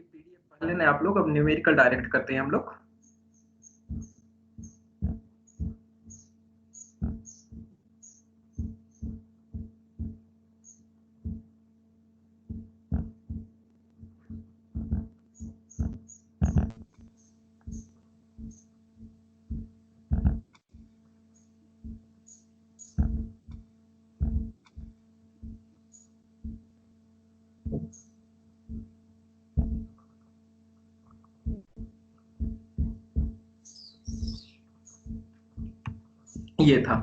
PDF पढ़ लेना आप लोग। अब न्यूमेरिकल डायरेक्ट करते हैं हम लोग। ये था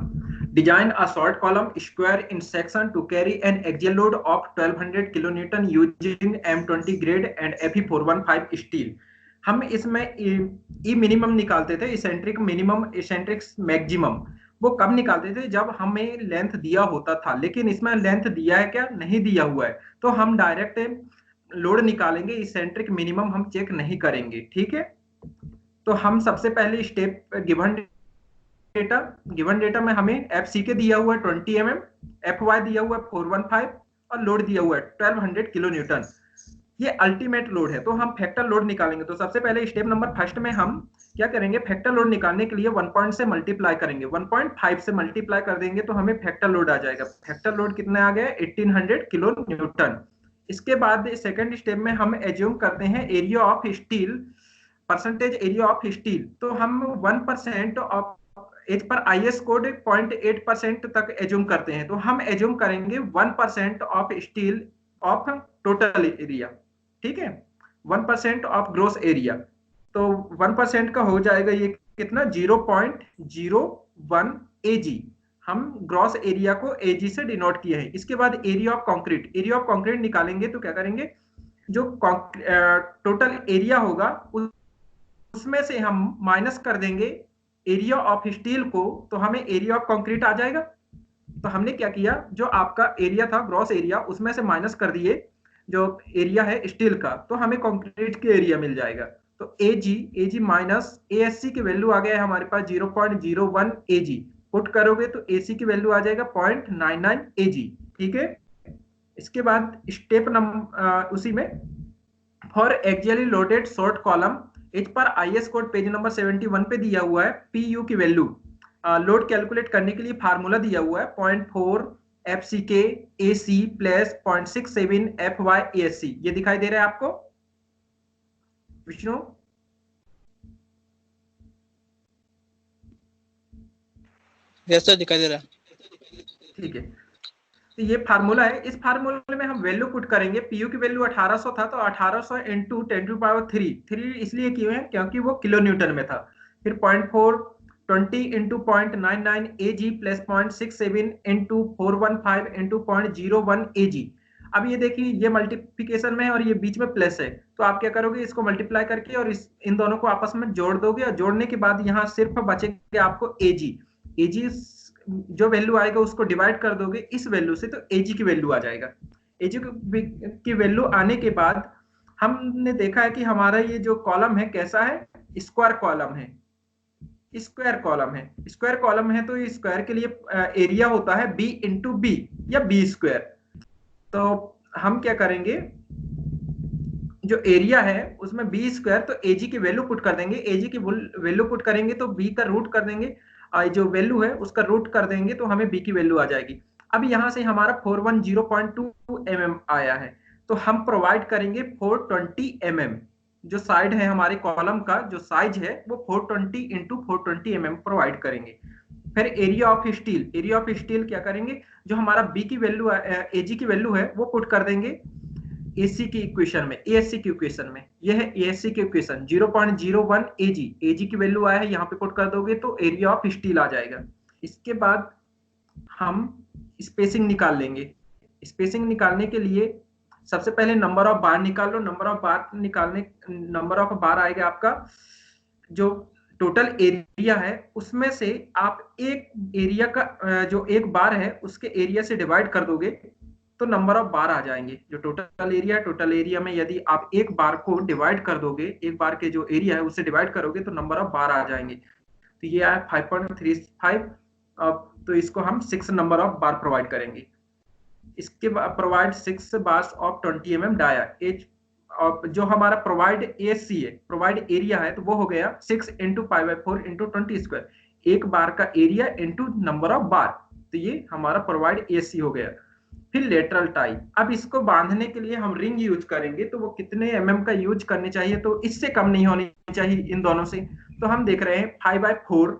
design a short column square in section two carry N axial load of 1200 kilo Newton using M20 grade and Fe415 steel. हम इसमें ई मिनिमम निकालते थे, इसेंट्रिक मिनिमम इसेंट्रिक मैक्सिमम। वो कब निकालते थे? जब हमें लेंथ दिया होता था, लेकिन इसमें लेंथ दिया है क्या? नहीं दिया हुआ है, तो हम डायरेक्ट लोड निकालेंगे, इसेंट्रिक मिनिमम हम चेक नहीं करेंगे। ठीक है, तो हम सबसे पहले स्टेप गिवन डेटा में हमें एफ सी के दिया हुआ है 20 mm, एफ वाई दिया हुआ है 415 और लोड दिया हुआ है 1200 किलो न्यूटन। ये अल्टीमेट लोड है, तो हम फैक्टर लोड निकालेंगे। तो सबसे पहले स्टेप नंबर फर्स्ट में हम क्या करेंगे? फैक्टर लोड निकालने के लिए 1 पॉइंट से मल्टीप्लाई करेंगे, 1.5 से मल्टीप्लाई कर देंगे तो हमें फैक्टर लोड आ जाएगा। फैक्टर लोड कितना आ गया? 1800 किलो न्यूटन। इसके बाद सेकंड स्टेप में हम एज्यूम करते हैं area of steel, percentage area of steel. तो हम 1% of as per IS code 0.8% तक एज्यूम करते हैं, तो हम एज्यूम करेंगे 1% of steel of total area. ठीक है, 1% ऑफ ग्रोस एरिया। तो 1% का हो जाएगा ये कितना? 0.01 एजी। हम ग्रॉस एरिया को एजी से डिनोट किए हैं। इसके बाद area of concrete, area of concrete निकालेंगे तो क्या करेंगे? जो टोटल एरिया होगा उसमें से हम माइनस कर देंगे एरिया ऑफ स्टील को, तो हमें एरिया ऑफ कंक्रीट आ जाएगा। तो हमने क्या किया? जो आपका एरिया था ग्रॉस एरिया, उसमें से माइनस कर दिए जो एरिया है स्टील का, तो हमें कंक्रीट के एरिया मिल जाएगा। तो एजी माइनस एएससी की वैल्यू आ गया है हमारे पास 0.01 एजी। पुट करोगे तो एसी की वैल्यू आ जाएगा 0.99 एजी। ठीक है, इसके बाद स्टेप नंबर उसी में for axially loaded short column as per IS code page number 71 पे दिया हुआ है पी यू की वैल्यू। लोड कैलकुलेट करने के लिए फार्मूला दिया हुआ है 0.4 एफ सी के ए सी प्लस 0.67 एफ वाई ए सी। ये दिखाई दे रहा है आपको विष्णु? यस सर, दिखाई दे रहा है। ठीक है, तो ये फार्मूला है। इस फार्मूले में हम वैल्यू पुट करेंगे। पीयू की वैल्यू 1800 था, तो 1800 इंटू 10⁻3 इसलिए किए हैं क्योंकि वो किलो न्यूटन में था। फिर 0.4 20 इंटू 0.99 एजी प्लस 0.67 इंटू 415 इंटू 0.01 एजी। अब ये देखिए, ये मल्टीप्लीकेशन में है और ये बीच में प्लस है, तो आप क्या करोगे? इसको मल्टीप्लाई करके और इन दोनों को आपस में जोड़ दोगे, और जोड़ने के बाद यहाँ सिर्फ बचेगा आपको एजी। एजी जो वैल्यू आएगा उसको डिवाइड कर दोगे इस वैल्यू से, तो एजी की वैल्यू आ जाएगा। एजी की वैल्यू आने के बाद हमने देखा है कि हमारा ये जो कॉलम है कैसा है? स्क्वायर कॉलम है। स्क्वायर कॉलम है, स्क्वायर कॉलम है, तो स्क्वायर के लिए एरिया होता है बी इंटू बी या बी स्क्वायर। तो हम क्या करेंगे? जो एरिया है उसमें बी स्क्वायर, तो एजी की वैल्यू पुट कर देंगे। एजी की वैल्यू पुट करेंगे तो बी का रूट कर देंगे, जो वैल्यू है उसका रूट कर देंगे तो हमें बी की वैल्यू आ जाएगी। अब यहां से हमारा 410.2 mm आया है, तो हम प्रोवाइड करेंगे 420 mm। जो साइड है हमारे कॉलम का, जो साइज है वो 420 इंटू 420 mm प्रोवाइड करेंगे। फिर area of steel, area of steel क्या करेंगे? जो हमारा बी की वैल्यू एजी की वैल्यू है वो पुट कर देंगे एसी की इक्वेशन में, एएससी की इक्वेशन में। यह है एएससी की इक्वेशन 0.01 एजी। एजी की वैल्यू आया है, यहाँ पे पुट कर दोगे तो एरिया ऑफ स्टील आ जाएगा। इसके बाद हम स्पेसिंग निकाल लेंगे। स्पेसिंग निकालने के लिए सबसे पहले नंबर ऑफ बार निकाल लो। नंबर ऑफ बार निकालने, नंबर ऑफ बार आएगा आपका जो टोटल एरिया है उसमें से आप एक एरिया का जो एक बार है उसके एरिया से डिवाइड कर दोगे तो नंबर ऑफ बार आ जाएंगे। जो टोटल एरिया है, टोटल एरिया में यदि आप एक बार को डिवाइड कर दोगे, एक बार के जो एरिया है उससे डिवाइड करोगे तो नंबर ऑफ बार आ जाएंगे। तो ये आया 5.35। तो इसको हम 6 नंबर ऑफ बार प्रोवाइड करेंगे। इसके बाद provide 6 bars of 20 mm dia as और जो हमारा प्रोवाइड एसी है, प्रोवाइड एरिया है, तो वो हो गया 6 into pi by 4 into 20 square. एक बार का area into number of bar, तो ये हमारा प्रोवाइड एसी हो गया। फिर लेटरल टाई, अब इसको बांधने के लिए हम रिंग यूज करेंगे, तो वो कितने एमएम का यूज करनी चाहिए, तो इससे कम नहीं होनी चाहिए इन दोनों से। तो हम देख रहे हैं 5/4,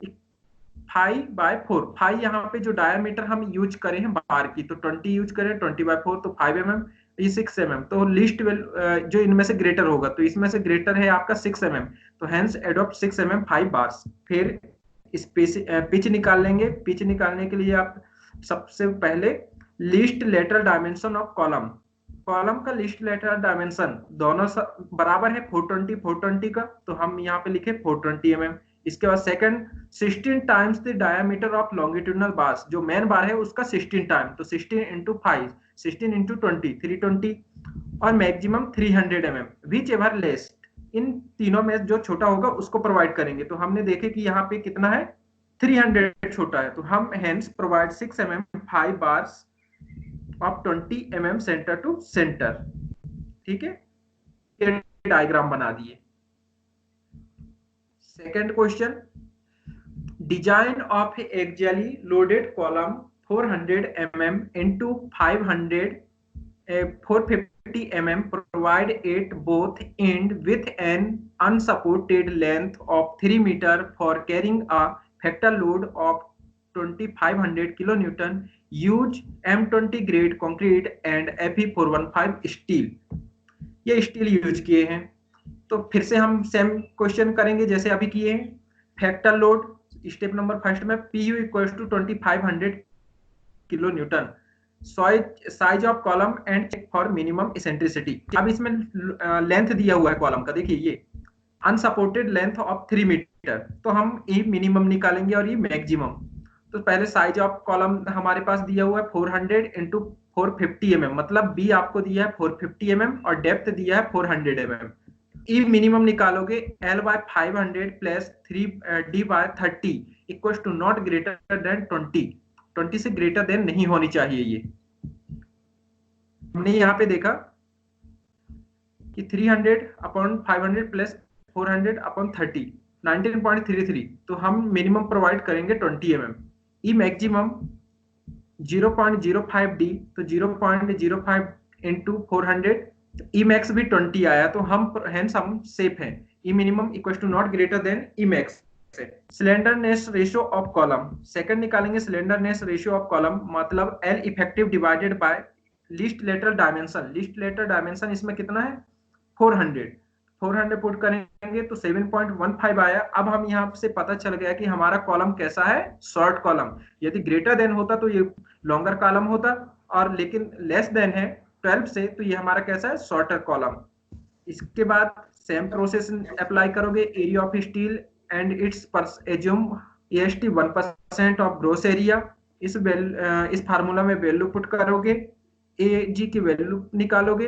5/4, 5 यहाँ पे जो डायमीटर हम यूज करें हैं बार की, तो 20 यूज करें, 20/4 तो 5 mm, ये 6 mm, तो लीस्ट जो इनमें से ग्रेटर होगा, तो इसमें से ग्रेटर है आपका 6 mm, तो हेंस एडॉप्ट 6 mm 5 बार्स। फिर पिच निकाल लेंगे। पिच निकालने के लिए आप सबसे पहले least lateral dimension of column, column का लीस्ट लेटरल डायमेंशन दोनों बराबर है 420 420 का, तो हम यहाँ पे लिखे 420 mm। इसके बाद second 16 times the diameter of longitudinal bars, जो मेन बार है उसका 16 टाइम, तो 16 इंटू 5, 16 इंटू 20, 320, और maximum 300 mm, whichever less, इन तीनों में जो छोटा होगा उसको प्रोवाइड करेंगे। तो हमने देखे कि यहाँ पे कितना है, 300 छोटा है, तो हम hence provide 6 mm 5 bars of 20 mm centre to centre. ठीक है, ये डायग्राम बना दिए। Second question, design of axially loaded column 400 mm into 450 mm provide at both end with an unsupported length of 3 meter for carrying a factor load of 2500 kilonewton, use M20 grade concrete and Fe415 steel. ये steel use किए हैं। तो फिर से हम same question करेंगे जैसे अभी किए हैं। Factor load, step number first में PU equals to 2500 kilo newton, size of column and check for minimum eccentricity. अब इसमें लेंथ दिया हुआ है कॉलम का, देखिए ये अनसपोर्टेड लेंथ ऑफ 3 मीटर, तो हम ये मिनिमम निकालेंगे और ये मैक्सिमम। तो पहले साइज ऑफ कॉलम हमारे पास दिया हुआ है 400 इंटू 450 mm, मतलब बी आपको दिया है 450 mm और डेप्थ दिया है 400 mm। ई मिनिमम निकालोगे L/500 plus 3D/30 equal to not greater than 20 से ग्रेटर देन नहीं होनी चाहिए। ये हमने यहाँ पे देखा कि 300/500 प्लस 400/30 19.33, तो हम मिनिमम प्रोवाइड करेंगे 20 mm। ई मैक्सिमम 0.05D, तो 0.05 इंटू 400, ई मैक्स भी 20 आया, तो हम सेफ हैं। E minimum equal to not greater than E max. Slenderness ratio of column, second निकालेंगे स्लेंडरनेस रेशियो ऑफ कॉलम, मतलब L effective divided by least lateral dimension. Least lateral dimension इसमें कितना है, 400 पुट करेंगे तो 7.15 आया। अब हम यहाँ से पता चल गया कि हमारा कॉलम कैसा है, शॉर्ट कॉलम। यदि ग्रेटर देन होता तो ये लॉन्गर कॉलम होता, और लेकिन लेस देन है 12 से, तो ये हमारा कैसा है, शॉर्टर कॉलम। इसके बाद सेम प्रोसेस अप्लाई करोगे, area of steel and it's assume AST 1% of gross area. इस फार्मूला में वैल्यू पुट करोगे, AG की वैल्यू निकालोगे,